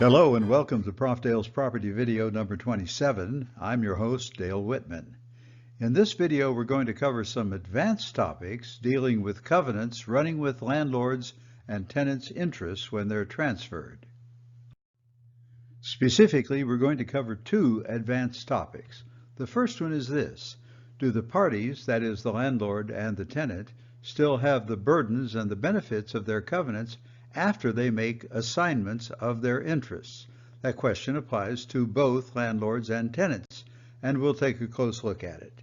Hello and welcome to ProfDale's Property Video number 27. I'm your host, Dale Whitman. In this video, we're going to cover some advanced topics dealing with covenants running with landlords and tenants' interests when they're transferred. Specifically, we're going to cover two advanced topics. The first one is this: do the parties, that is the landlord and the tenant, still have the burdens and the benefits of their covenants after they make assignments of their interests? That question applies to both landlords and tenants, and we'll take a close look at it.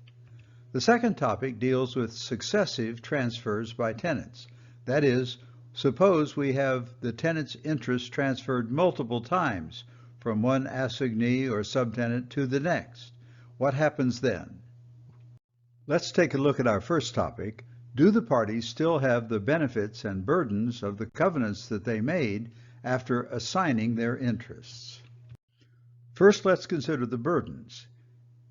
The second topic deals with successive transfers by tenants. That is, suppose we have the tenant's interest transferred multiple times from one assignee or subtenant to the next. What happens then? Let's take a look at our first topic. Do the parties still have the benefits and burdens of the covenants that they made after assigning their interests? First, let's consider the burdens.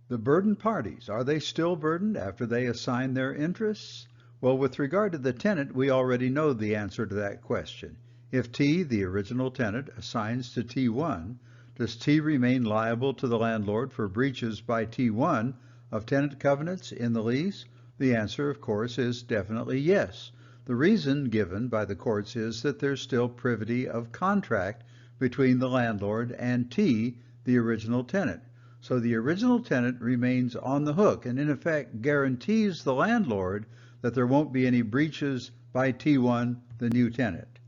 The burdened parties, are they still burdened after they assign their interests? Well, with regard to the tenant, we already know the answer to that question. If T, the original tenant, assigns to T1, does T remain liable to the landlord for breaches by T1 of tenant covenants in the lease? The answer, of course, is definitely yes. The reason given by the courts is that there's still privity of contract between the landlord and T, the original tenant. So the original tenant remains on the hook and in effect guarantees the landlord that there won't be any breaches by T1, the new tenant.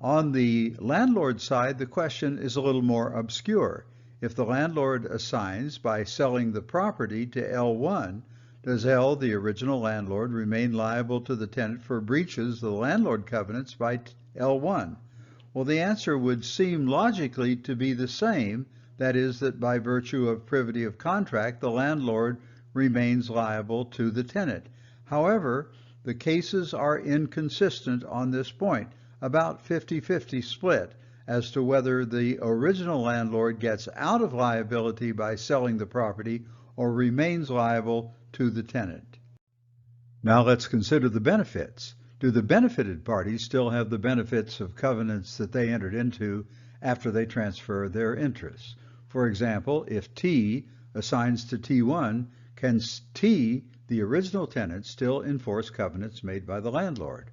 On the landlord side, the question is a little more obscure. If the landlord assigns by selling the property to L1, does L, the original landlord, remain liable to the tenant for breaches of the landlord covenants by L1? Well, the answer would seem logically to be the same. That is, that by virtue of privity of contract, the landlord remains liable to the tenant. However, the cases are inconsistent on this point, about 50-50 split as to whether the original landlord gets out of liability by selling the property or remains liable to the tenant. Now let's consider the benefits. Do the benefited parties still have the benefits of covenants that they entered into after they transfer their interests? For example, if T assigns to T1, can T, the original tenant, still enforce covenants made by the landlord?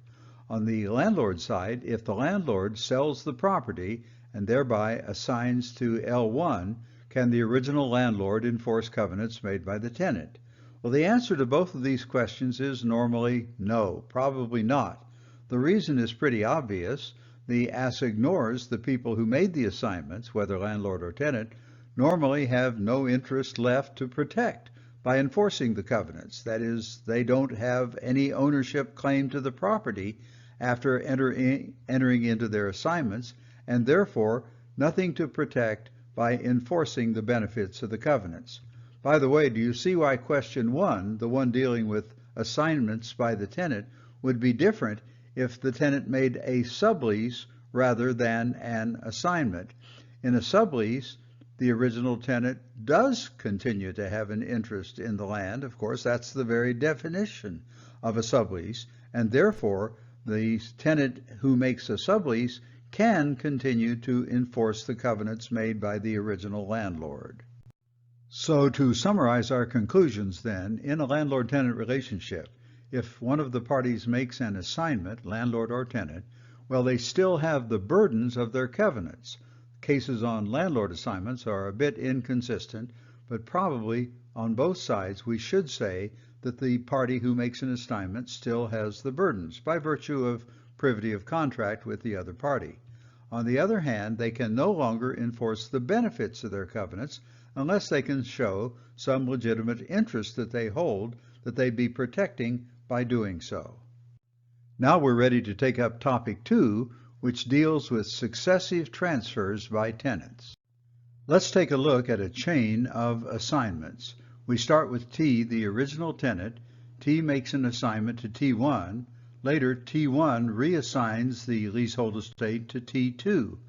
On the landlord side, if the landlord sells the property and thereby assigns to L1, can the original landlord enforce covenants made by the tenant? Well, the answer to both of these questions is normally no, probably not. The reason is pretty obvious. The assignors, the people who made the assignments, whether landlord or tenant, normally have no interest left to protect by enforcing the covenants. That is, they don't have any ownership claim to the property after entering into their assignments, and therefore nothing to protect by enforcing the benefits of the covenants. By the way, do you see why question 1, the one dealing with assignments by the tenant, would be different if the tenant made a sublease rather than an assignment? In a sublease, the original tenant does continue to have an interest in the land. Of course, that's the very definition of a sublease, and therefore the tenant who makes a sublease can continue to enforce the covenants made by the original landlord. So to summarize our conclusions then, in a landlord-tenant relationship, if one of the parties makes an assignment, landlord or tenant, well, they still have the burdens of their covenants. Cases on landlord assignments are a bit inconsistent, but probably on both sides we should say that the party who makes an assignment still has the burdens by virtue of privity of contract with the other party. On the other hand, they can no longer enforce the benefits of their covenants unless they can show some legitimate interest that they hold that they'd be protecting by doing so. Now we're ready to take up topic 2, which deals with successive transfers by tenants. Let's take a look at a chain of assignments. We start with T, the original tenant. T makes an assignment to T1. Later, T1 reassigns the leasehold estate to T2.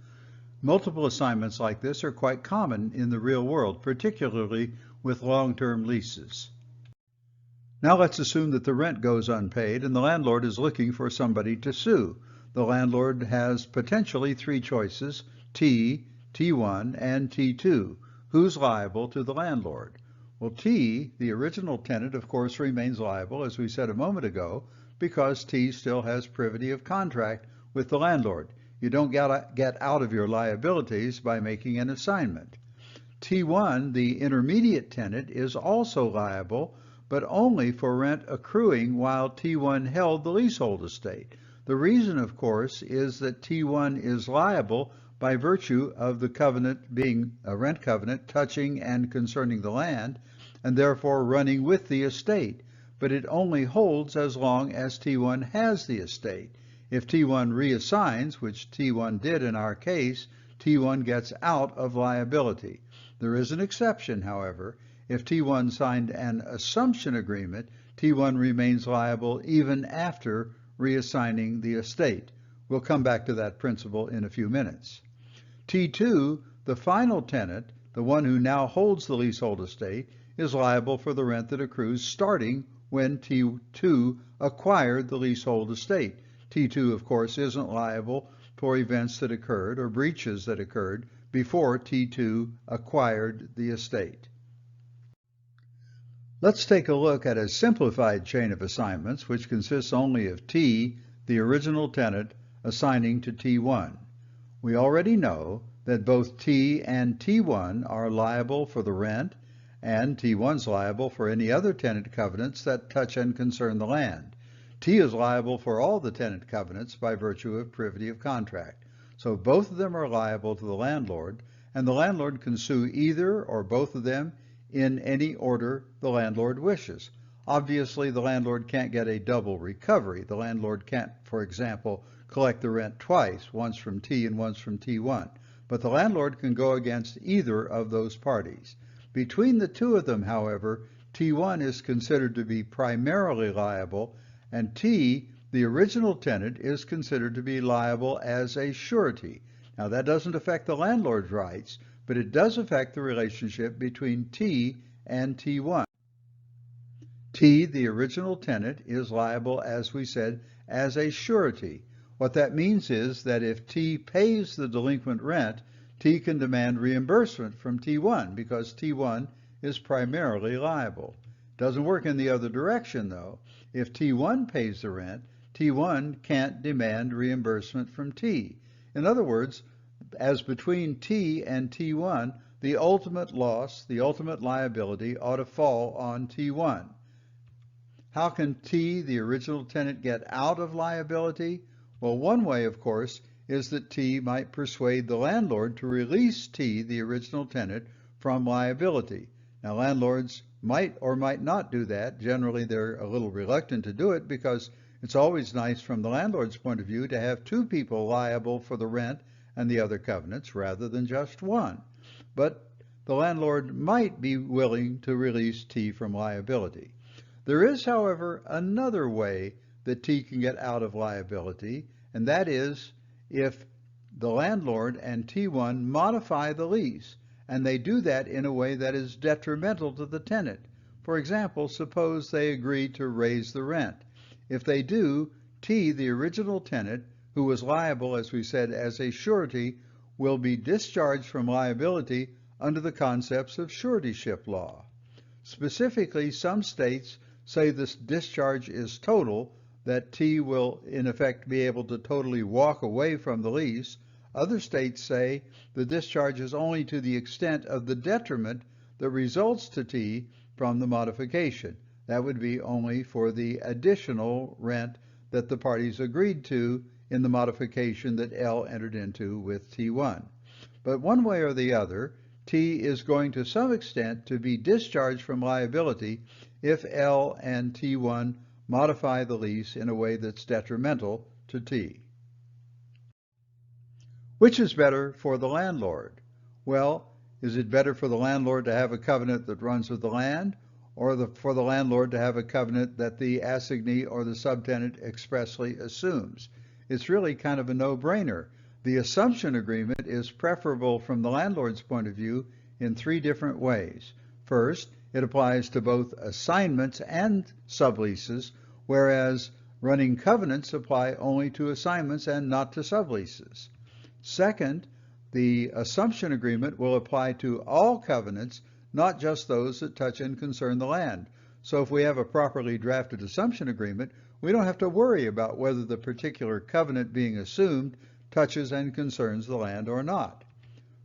Multiple assignments like this are quite common in the real world, particularly with long-term leases. Now let's assume that the rent goes unpaid and the landlord is looking for somebody to sue. The landlord has potentially three choices: T, T1, and T2. Who's liable to the landlord? Well, T, the original tenant, of course, remains liable, as we said a moment ago, because T still has privity of contract with the landlord. You don't get out of your liabilities by making an assignment. T1, the intermediate tenant, is also liable, but only for rent accruing while T1 held the leasehold estate. The reason, of course, is that T1 is liable by virtue of the covenant being a rent covenant touching and concerning the land, and therefore running with the estate, but it only holds as long as T1 has the estate. If T1 reassigns, which T1 did in our case, T1 gets out of liability. There is an exception, however. If T1 signed an assumption agreement, T1 remains liable even after reassigning the estate. We'll come back to that principle in a few minutes. T2, the final tenant, the one who now holds the leasehold estate, is liable for the rent that accrues starting when T2 acquired the leasehold estate. T2, of course, isn't liable for events that occurred or breaches that occurred before T2 acquired the estate. Let's take a look at a simplified chain of assignments, which consists only of T, the original tenant, assigning to T1. We already know that both T and T1 are liable for the rent, and T1's liable for any other tenant covenants that touch and concern the land. T is liable for all the tenant covenants by virtue of privity of contract. So both of them are liable to the landlord, and the landlord can sue either or both of them in any order the landlord wishes. Obviously, the landlord can't get a double recovery. The landlord can't, for example, collect the rent twice, once from T and once from T1. But the landlord can go against either of those parties. Between the two of them, however, T1 is considered to be primarily liable, and T, the original tenant, is considered to be liable as a surety. Now, that doesn't affect the landlord's rights, but it does affect the relationship between T and T1. T, the original tenant, is liable, as we said, as a surety. What that means is that if T pays the delinquent rent, T can demand reimbursement from T1 because T1 is primarily liable. It doesn't work in the other direction, though. If T1 pays the rent, T1 can't demand reimbursement from T. In other words, as between T and T1, the ultimate loss, the ultimate liability, ought to fall on T1. How can T, the original tenant, get out of liability? Well, one way, of course, is that T might persuade the landlord to release T, the original tenant, from liability. Now, landlords might or might not do that. Generally, they're a little reluctant to do it because it's always nice from the landlord's point of view to have two people liable for the rent and the other covenants rather than just one. But the landlord might be willing to release T from liability. There is, however, another way that T can get out of liability, and that is if the landlord and T1 modify the lease, and they do that in a way that is detrimental to the tenant. For example, suppose they agree to raise the rent. If they do, T, the original tenant, who was liable, as we said, as a surety, will be discharged from liability under the concepts of suretyship law. Specifically, some states say this discharge is total, that T will in effect be able to totally walk away from the lease. Other states say the discharge is only to the extent of the detriment that results to T from the modification. That would be only for the additional rent that the parties agreed to in the modification that L entered into with T1. But one way or the other, T is going to some extent to be discharged from liability if L and T1 modify the lease in a way that's detrimental to T. Which is better for the landlord? Well, is it better for the landlord to have a covenant that runs with the land, or for the landlord to have a covenant that the assignee or the subtenant expressly assumes? It's really kind of a no-brainer. The assumption agreement is preferable from the landlord's point of view in three different ways. First, it applies to both assignments and subleases, whereas running covenants apply only to assignments and not to subleases. Second, The assumption agreement will apply to all covenants, not just those that touch and concern the land. So if we have a properly drafted assumption agreement, we don't have to worry about whether the particular covenant being assumed touches and concerns the land or not.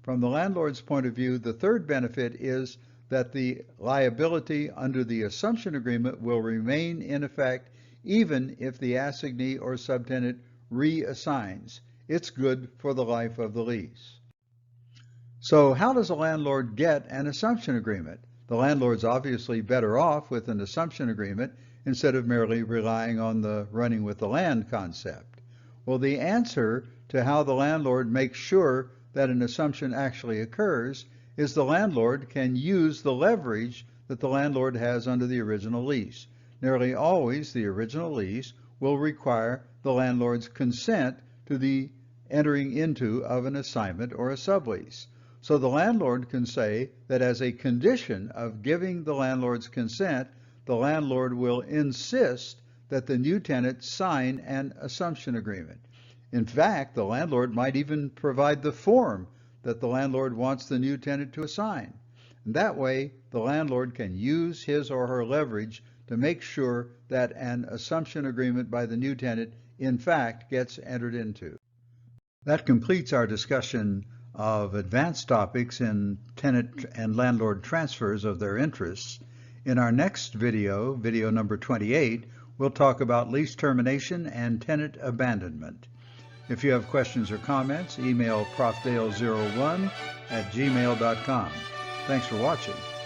From the landlord's point of view, the third benefit is that the liability under the assumption agreement will remain in effect even if the assignee or subtenant reassigns. It's good for the life of the lease. So how does a landlord get an assumption agreement? The landlord's obviously better off with an assumption agreement instead of merely relying on the running with the land concept. Well, the answer to how the landlord makes sure that an assumption actually occurs is the landlord can use the leverage that the landlord has under the original lease. Nearly always, the original lease will require the landlord's consent to the entering into of an assignment or a sublease. So the landlord can say that as a condition of giving the landlord's consent, the landlord will insist that the new tenant sign an assumption agreement. In fact, the landlord might even provide the form that the landlord wants the new tenant to assign. And that way, the landlord can use his or her leverage to make sure that an assumption agreement by the new tenant, in fact, gets entered into. That completes our discussion of advanced topics in tenant and landlord transfers of their interests. In our next video, video number 28, we'll talk about lease termination and tenant abandonment. If you have questions or comments, email ProfDale01@gmail.com. Thanks for watching.